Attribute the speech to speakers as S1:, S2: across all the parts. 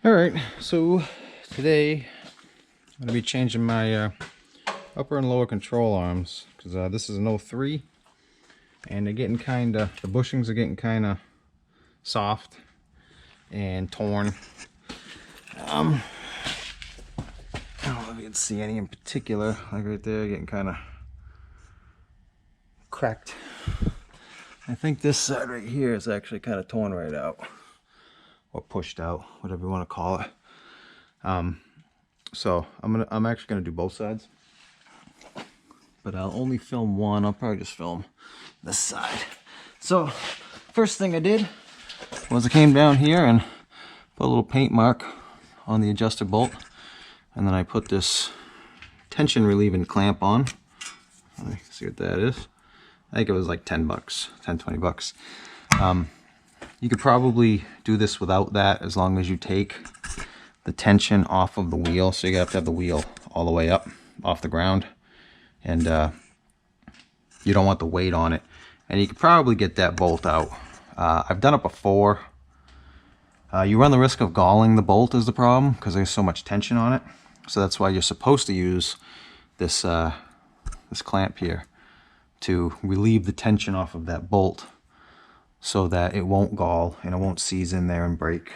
S1: Alright, so today I'm going to be changing my upper and lower control arms because this is an 03 and they're getting the bushings are getting kind of soft and torn. I don't know if you can see any in particular, like right there, getting kind of cracked. I think this side right here is actually kind of torn right out. Or pushed out, whatever you want to call it. So I'm actually gonna do both sides, but I'll only film one. I'll probably just film this side. So first thing I did was I came down here and put a little paint mark on the adjuster bolt, and then I put this tension relieving clamp on. Let me see what that is. I think it was like 10 bucks, 20 bucks. You could probably do this without that as long as you take the tension off of the wheel. So you have to have the wheel all the way up off the ground, and you don't want the weight on it. And you could probably get that bolt out. I've done it before. You run the risk of galling the bolt is the problem because there's so much tension on it. So that's why you're supposed to use this this clamp here to relieve the tension off of that bolt, so that it won't gall and it won't seize in there and break.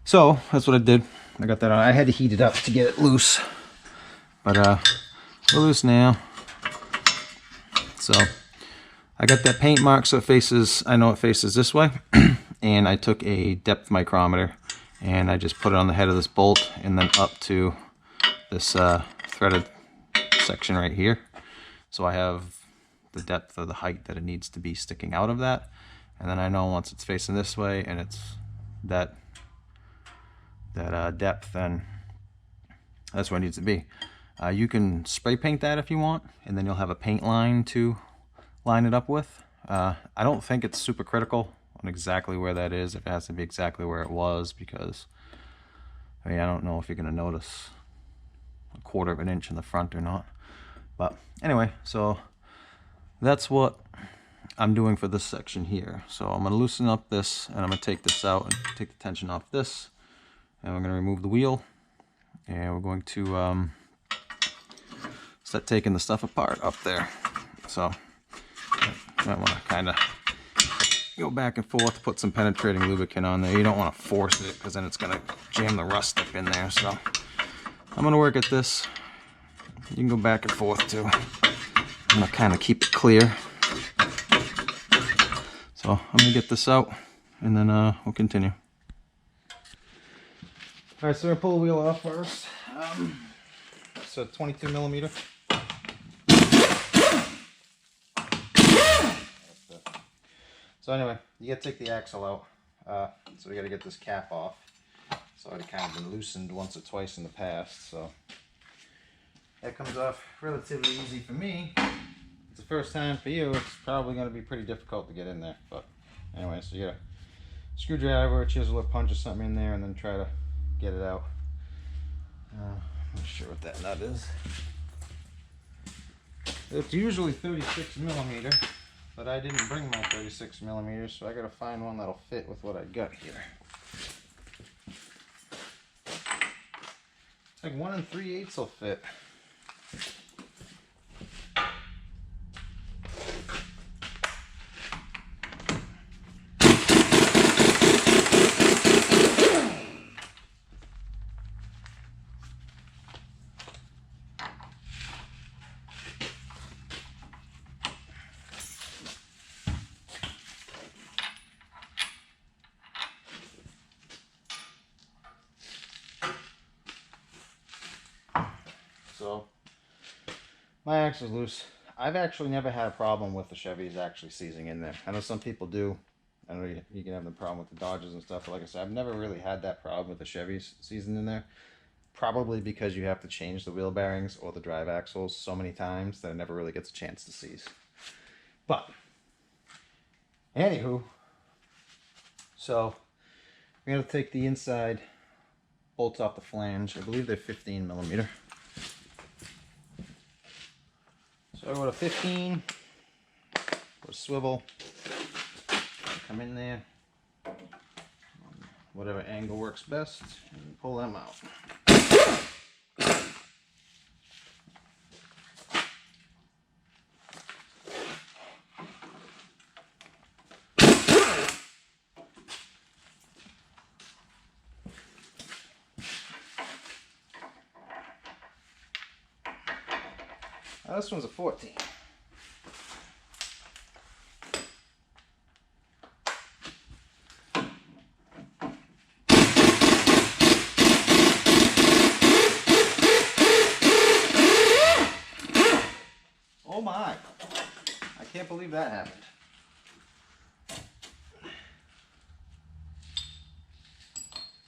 S1: So that's what I did. I got that on. I had to heat it up to get it loose, but we're loose now. So I got that paint mark so it faces, I know it faces this way, and I took a depth micrometer and I just put it on the head of this bolt and then up to this threaded section right here. So I have the depth or the height that it needs to be sticking out of that, and then I know once it's facing this way and it's that depth, then that's where it needs to be. You can spray paint that if you want, and then you'll have a paint line to line it up with. I don't think it's super critical on exactly where that is, if it has to be exactly where it was, because I mean, I don't know if you're going to notice a 1/4 of an inch in the front or not. But anyway, so that's what I'm doing for this section here. So I'm going to loosen up this, and I'm going to take this out and take the tension off this, and we're going to remove the wheel, and we're going to start taking the stuff apart up there. So you might want to kind of go back and forth, put some penetrating lubricant on there. You don't want to force it because then it's going to jam the rust up in there. So I'm going to work at this. You can go back and forth too. I'm going to kind of keep it clear. So I'm going to get this out, and then we'll continue. Alright, so we're going to pull the wheel off first. So 22 millimeter. So anyway, you got to take the axle out. So we got to get this cap off. It's already kind of been loosened once or twice in the past, so that comes off relatively easy for me. It's the first time for you. It's probably going to be pretty difficult to get in there. But anyway, so you got a screwdriver, a chisel, or punch or something in there, and then try to get it out. I'm not sure what that nut is. It's usually 36 millimeter, but I didn't bring my 36 millimeters, so I got to find one that'll fit with what I got here. It's like 1 3/8 will fit. So my axle's loose. I've actually never had a problem with the Chevys actually seizing in there. I know some people do. I know you can have the problem with the Dodges and stuff, but like I said, I've never really had that problem with the Chevys seizing in there. Probably because you have to change the wheel bearings or the drive axles so many times that it never really gets a chance to seize. But anywho, so we're going to take the inside bolts off the flange. I believe they're 15 millimeter. So I go to 15, put a swivel, come in there, whatever angle works best, and pull them out. Now this one's a 14. Oh my, I can't believe that happened.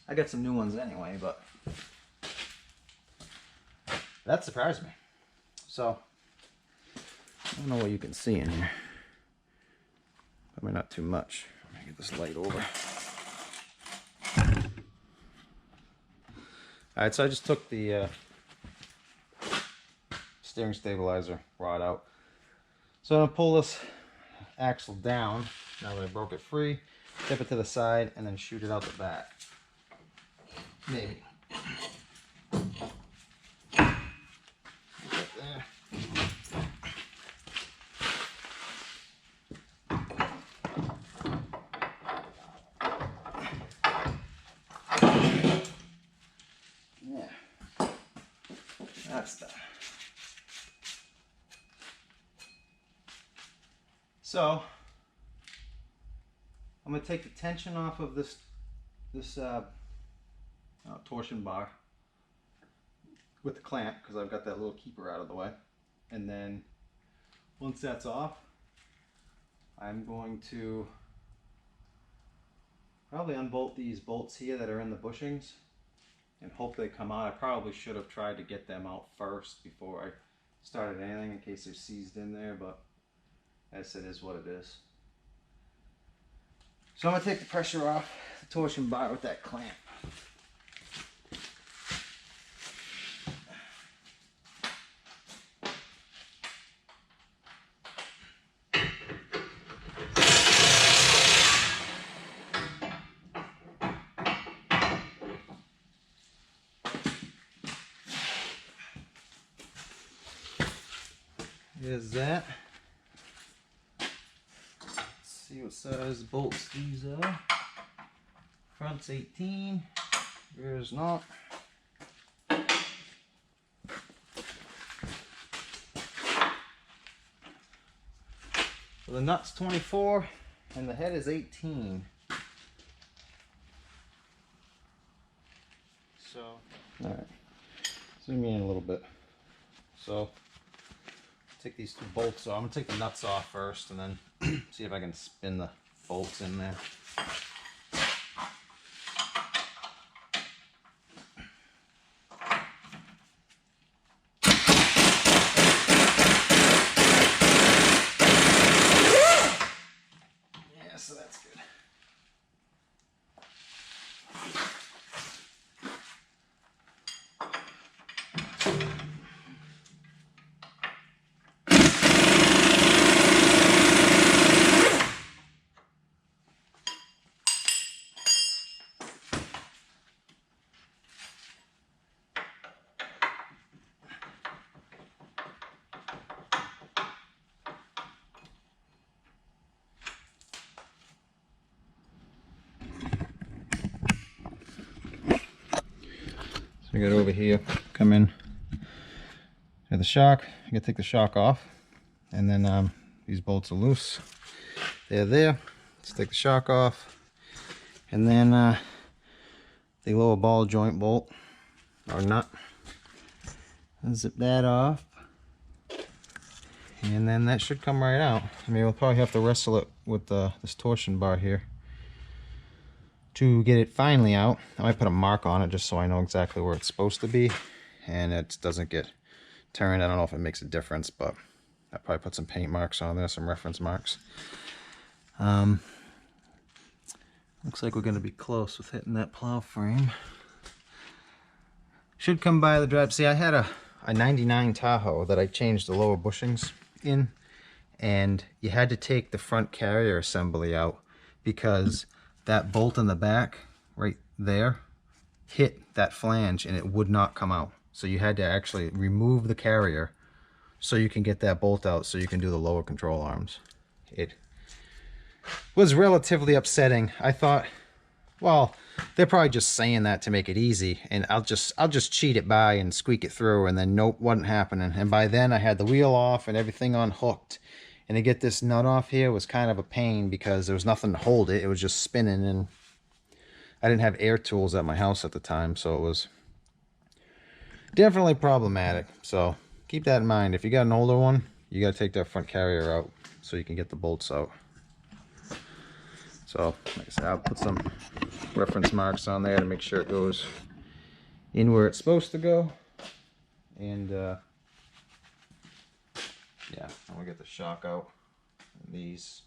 S1: I got some new ones anyway, but that surprised me. So, I don't know what you can see in here. Probably not too much. Let me get this light over. Alright, so I just took the steering stabilizer rod out. So I'm going to pull this axle down, now that I broke it free, tip it to the side, and then shoot it out the back. Maybe. Right there. Yeah. That's done. So I'm going to take the tension off of this torsion bar with the clamp, because I've got that little keeper out of the way. And then once that's off, I'm going to probably unbolt these bolts here that are in the bushings and hope they come out. I probably should have tried to get them out first before I started anything in case they're seized in there, but as it is what it is. So I'm going to take the pressure off the torsion bar with that clamp. Here's that. Let's see what size bolts these are. Front's 18, rear's not. So the nut's 24 and the head is 18. So, alright, zoom in a little bit. So, take these two bolts off. I'm going to take the nuts off first and then see if I can spin the bolts in there. Yeah, so that's good. So I got over here, come in to the shock. I gotta take the shock off, and then these bolts are loose. They're there. Let's take the shock off, and then the lower ball joint bolt or nut. Zip that off, and then that should come right out. I mean, we'll probably have to wrestle it with this torsion bar here to get it finally out. I might put a mark on it just so I know exactly where it's supposed to be and it doesn't get turned. I don't know if it makes a difference, but I'll probably put some paint marks on there, some reference marks. Looks like we're going to be close with hitting that plow frame. Should come by the drive. See, I had a 99 Tahoe that I changed the lower bushings in, and you had to take the front carrier assembly out because that bolt in the back right there hit that flange and it would not come out. So you had to actually remove the carrier so you can get that bolt out so you can do the lower control arms. It was relatively upsetting. I thought, well, they're probably just saying that to make it easy, and I'll just cheat it by and squeak it through, and then nope, wasn't happening. And by then I had the wheel off and everything unhooked. And to get this nut off here was kind of a pain because there was nothing to hold it. It was just spinning, and I didn't have air tools at my house at the time, so it was definitely problematic. So keep that in mind. If you got an older one, you got to take that front carrier out so you can get the bolts out. So like I said, I'll put some reference marks on there to make sure it goes in where it's supposed to go. And yeah, I'm gonna get the shock out and these,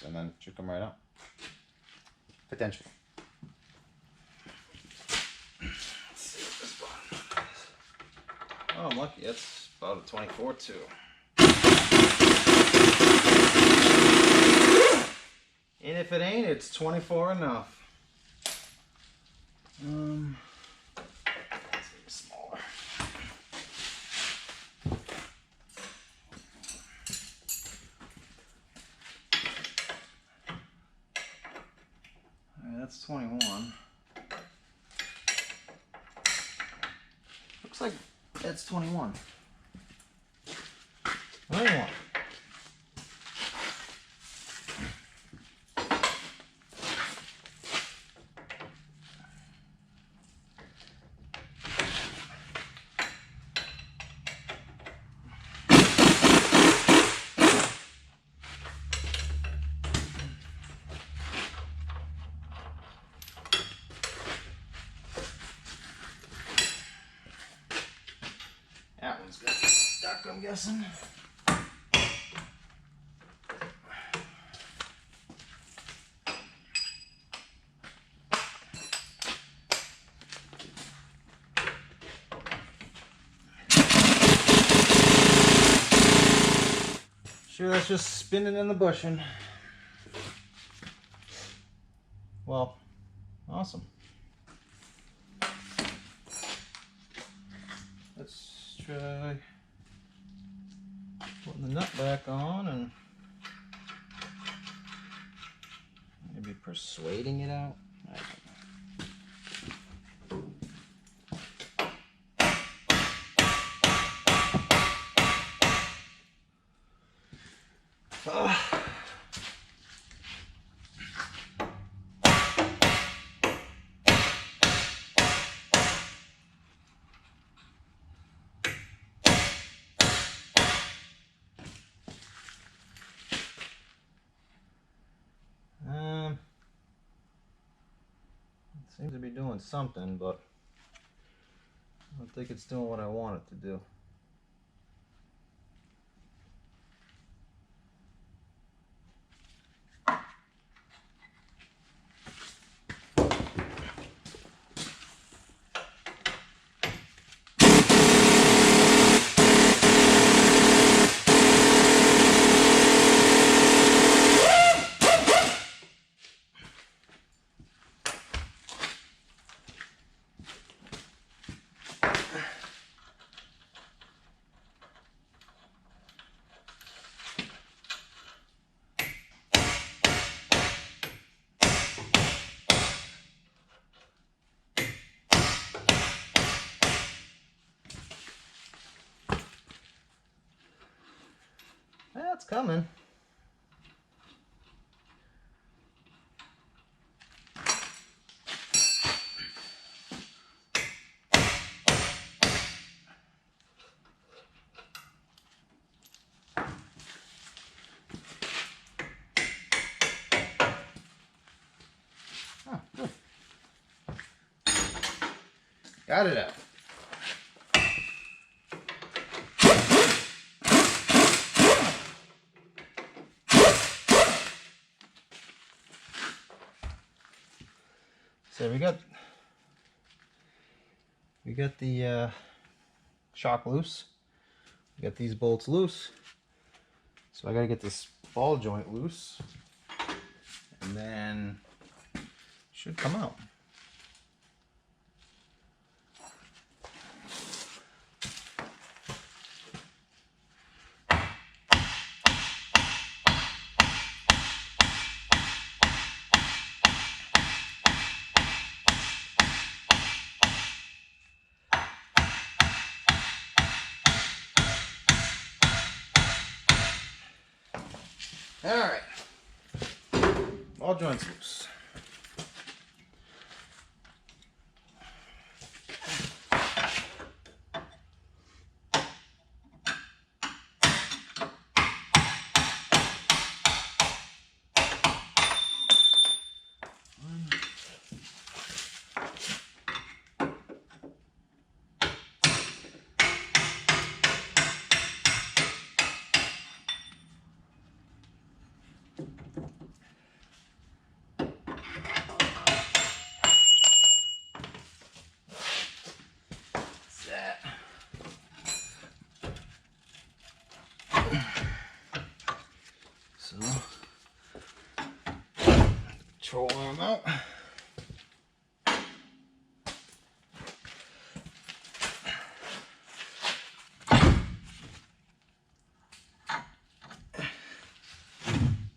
S1: and then it should come right out. Potentially. Let's see what this bottom is. Oh, I'm lucky. It's about a 24 too. And if it ain't, it's 24 enough. Let's make it smaller. Alright, that's 21. Looks like that's 21. 21. That one's gonna get stuck, I'm guessing. Sure, that's just spinning in the bushing. Well, awesome. Let's try putting the nut back on and maybe persuading it out. I don't know. It seems to be doing something, but I don't think it's doing what I want it to do. That's coming. Oh, good. Got it out. So we got the shock loose. We got these bolts loose. So I gotta get this ball joint loose, and then it should come out. Alright. All joints loose. So, control arm out.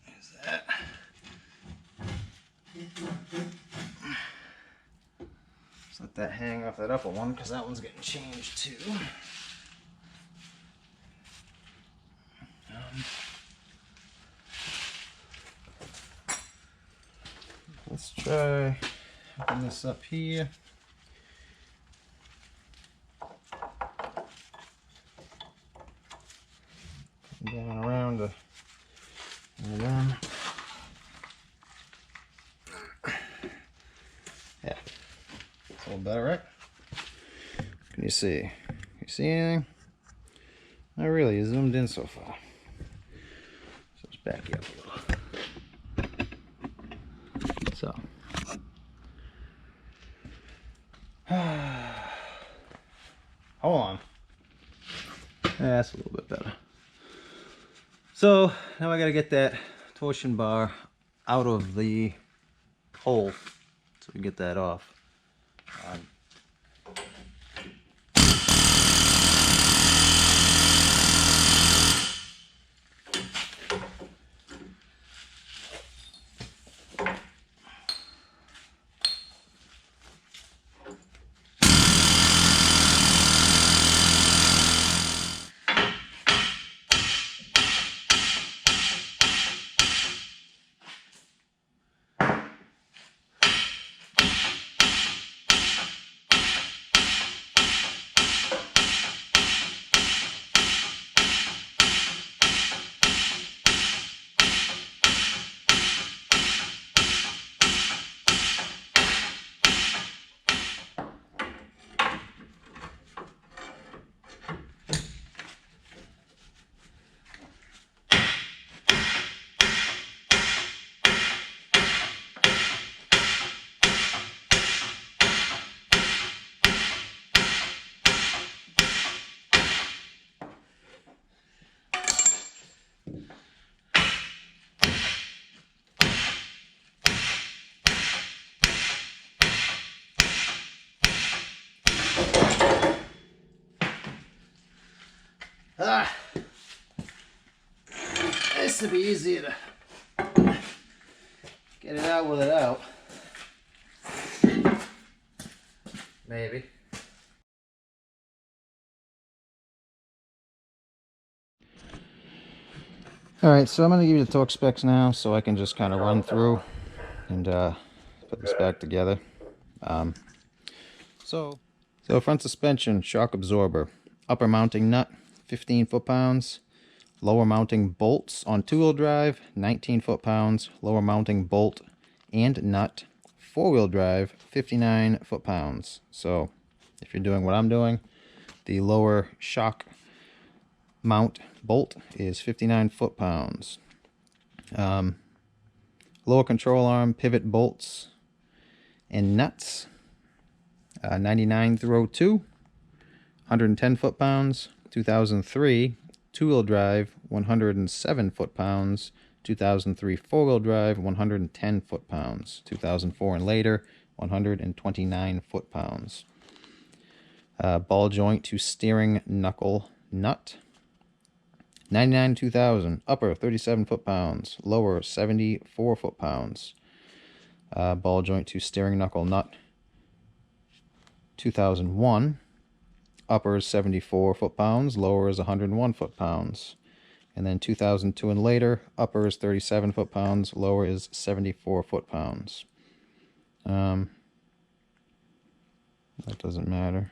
S1: There's that. Just let that hang off that upper one because that one's getting changed too. Let's try open this up here. Down around to and yeah, it's a little better, right? Can you see? You see anything? Not really. You zoomed in so far. So let's back you up a little. So, hold on. Yeah, that's a little bit better. So now I gotta get that torsion bar out of the hole so we can get that off. This would be easier to get it out with it out. Maybe. Alright, so I'm going to give you the torque specs now so I can just kind of run through and put this back together. So front suspension, shock absorber, upper mounting nut, 15 foot-pounds, lower mounting bolts on two-wheel drive, 19 foot-pounds, lower mounting bolt and nut, four-wheel drive, 59 foot-pounds. So if you're doing what I'm doing, the lower shock mount bolt is 59 foot-pounds. Lower control arm pivot bolts and nuts, 99 through 02, 110 foot-pounds, 2003 two-wheel drive, 107 foot-pounds, 2003 four-wheel drive, 110 foot-pounds, 2004 and later, 129 foot-pounds. Ball joint to steering knuckle nut, 99 2000, upper 37 foot-pounds, lower 74 foot-pounds. Ball joint to steering knuckle nut, 2001, upper is 74 foot-pounds, lower is 101 foot-pounds. And then 2002 and later, upper is 37 foot-pounds, lower is 74 foot-pounds. That doesn't matter.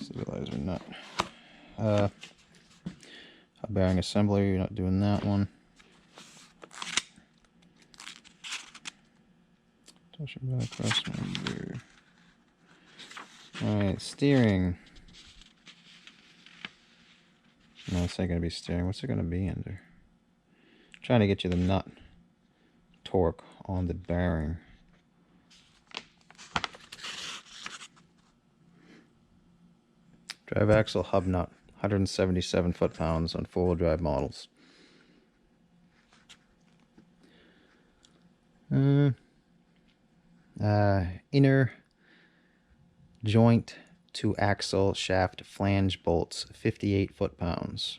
S1: Stabilizer nut. Bearing assembly, you're not doing that one. Alright, steering. No, it's not going to be steering. What's it going to be under? I'm trying to get you the nut torque on the bearing. Drive axle hub nut, 177 foot-pounds on four-wheel drive models. Inner joint to axle shaft flange bolts, 58 foot-pounds.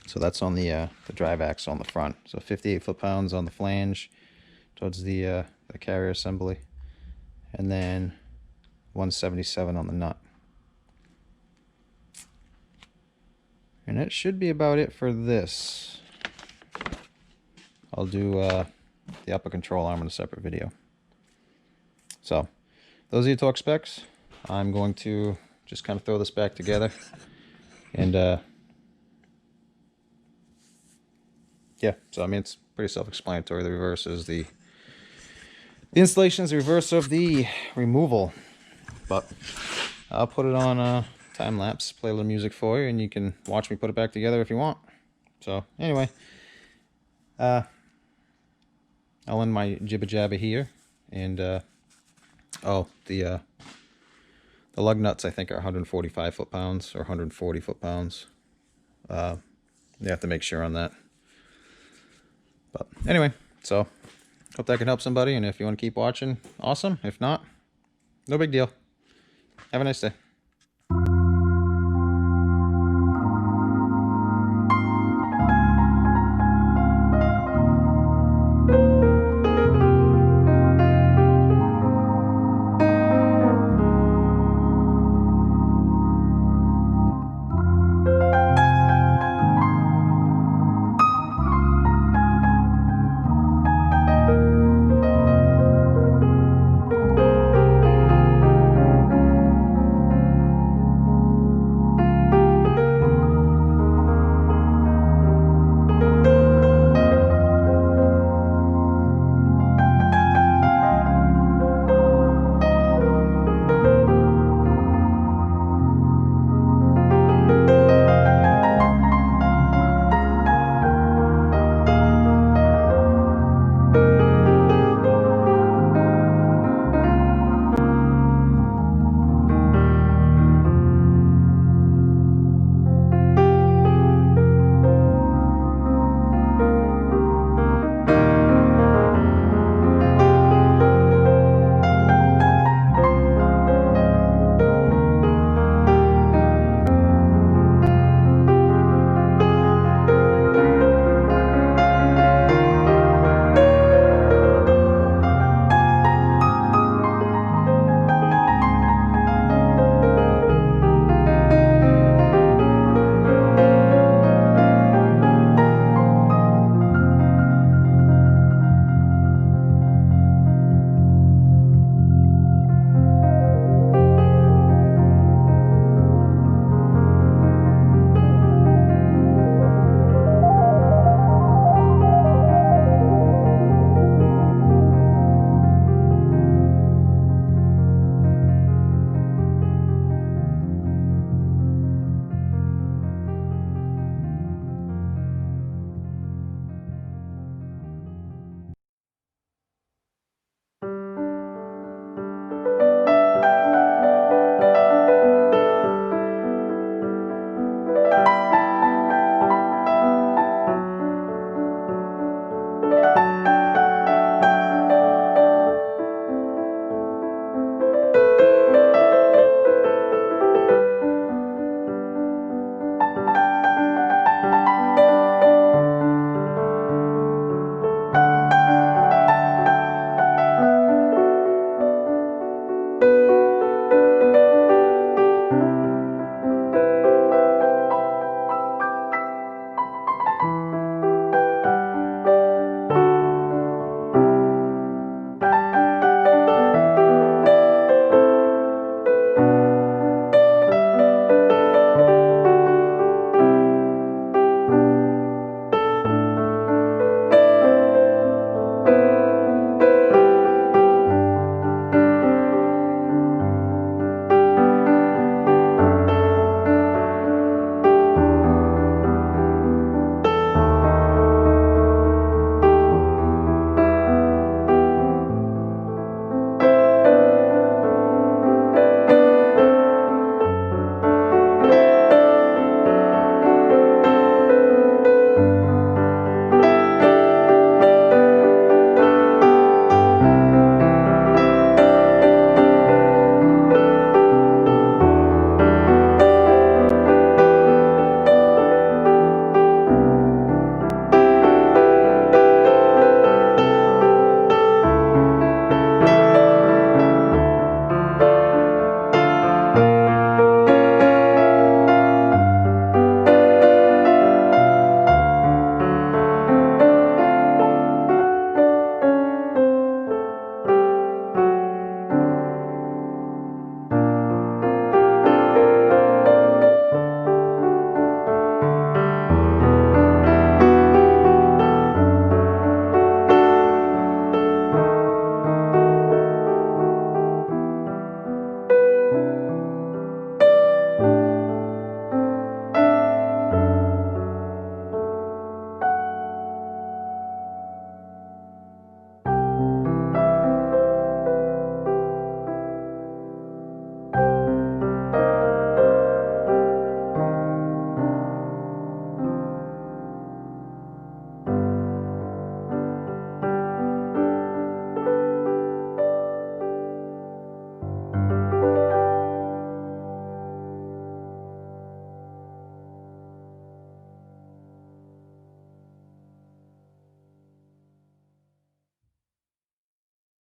S1: So that's on the drive axle on the front. So 58 foot-pounds on the flange towards the carrier assembly, and then 177 on the nut. And that should be about it for this. I'll do the upper control arm in a separate video. So those are your torque specs. I'm going to just kind of throw this back together, and yeah, so I mean, it's pretty self-explanatory. The reverse is the installation is the reverse of the removal, but I'll put it on time-lapse, play a little music for you, and you can watch me put it back together if you want. So anyway, I'll end my jibber-jabber here, and oh, the lug nuts I think are 145 foot-pounds or 140 foot-pounds. You have to make sure on that. But anyway, so hope that can help somebody, and if you want to keep watching, awesome. If not, no big deal. Have a nice day.